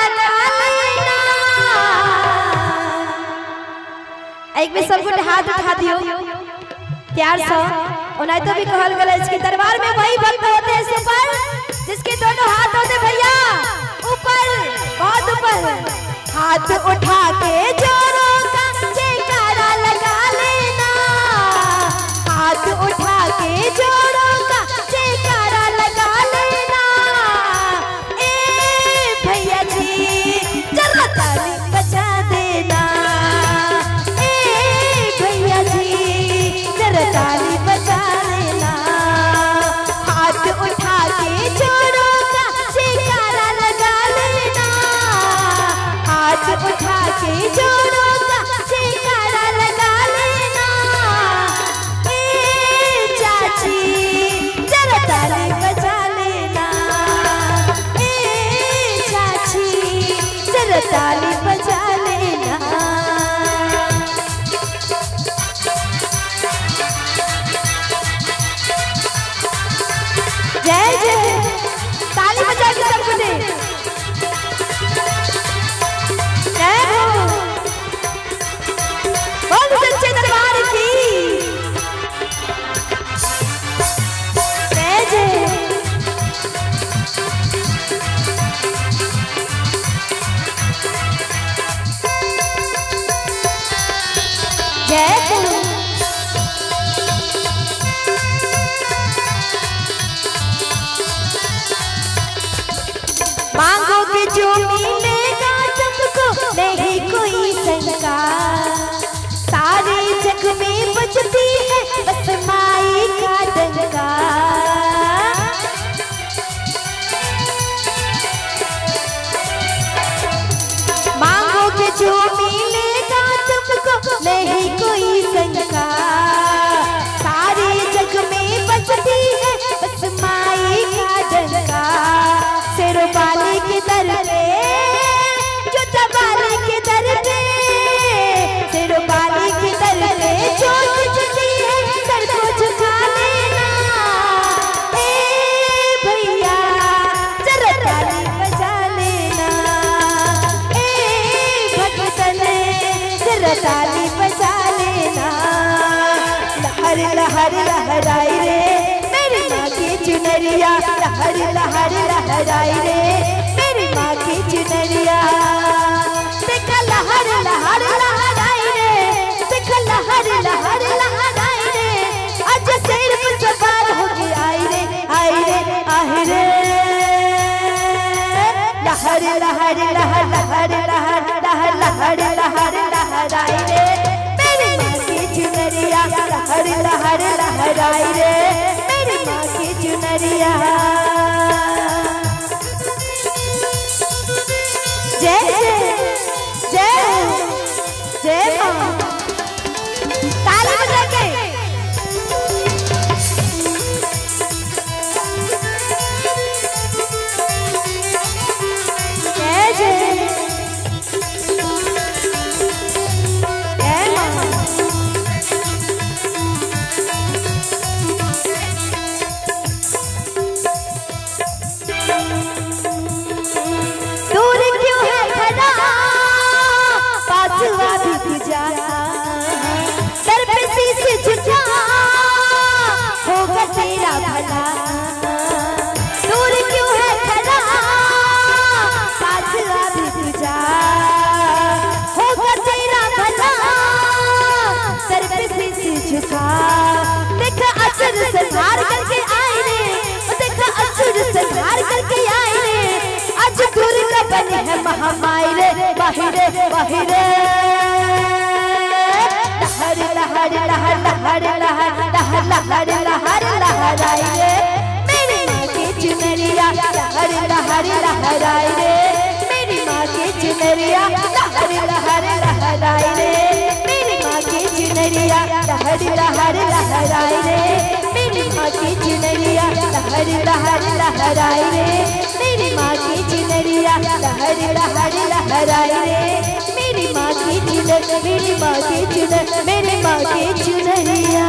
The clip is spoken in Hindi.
लगा लेना। एक भी सब कुछ हाथ उठा दियो प्यार से। और नहीं तो भी कहल गले इसके दरबार में वही भक्त होते हैं सुपर, जिसके दोनों हाथ होते भैया ऊपर, बहुत ऊपर। हाथ उठा के जोरों का जयकारा लगा लेना। हाथ उठा के जोरों का जयकारा लगा लेना। ए भैया जी जरा ताली बजा देना। ए भैया जी जरा ताली बजा लेना। हाथ उठा के जोरों का जयकारा लगा लेना। हाथ उठा के जोरों का जयकारा लगा लेना। ए चाची जरा ताली बजा लेना। ए चाची जरा ताली बजा लेना। जय जय, ताली बजा के सबको दे। जय हो, बोल सच्चे दरबार की जय जय। जय हो, मांगोगे जो मिलेगा तुमको, नहीं कोई शंका। सारे जग में बजती है बस माई का डंका। मांगोगे जो मिलेगा तुमको, नहीं कोई शंका। सारे जग में बजती है बस माई का डंका। शेरों वाले के दर पे, जो दबाले के दर पे, शेरों वाले के दर पे जो झुकती है सर को झुका लेना। ए भैया जरा ताली बजा लेना। ए भगतन जरा ताली बजा लेना। लहर लहर लहराई रे मेरी माँ की चुनरिया। लहर लहर लहराई रे मेरी माँ की चुनरिया। देखा लहर लहर लहराई रे, देखा लहर लहर लहराई रे। आज शेर पर सवार होके आई रे, आई रे, आई रे। लहर लहर लहर लहर लहर लहर लहर लहर लहराई रे मेरी माँ की चुनरिया। लहर लहर लहराई रे मेरी माँ की चुनरिया। जय जय जय जय माँ, ताली बजा के। जय जय जय माँ। दूर क्यों है खड़ा, पास आ भी जा। सर पे शीश झुका, होगा तेरा भला। दूर क्यों है खड़ा, पास आ भी जा। होगा तेरा भला, सर पे शीश झुका। देखा असुर संहार करके आए रे, देखा असुर संहार करके आए रे। आज दुर्गा बनी है महामाई रे, बाहिरे बाहिरे। लहर लहर लहर लहर लहर लहर लहर लहर लहराई रे मेरी माँ की चुनरिया। लहर लहर लहराई रे मेरी माँ की चुनरिया। लहर लहर लहराई रे मेरी माँ की चुनरिया। लहर लहर लहराई रे मेरी माँ की चुनरिया। लहर लहर लहराई रे मेरी माँ की चुनरिया। लहर लहर लहराई रे मेरी माँ की चुनर, मेरी माँ की चुनर, मेरी माँ की चुनरिया।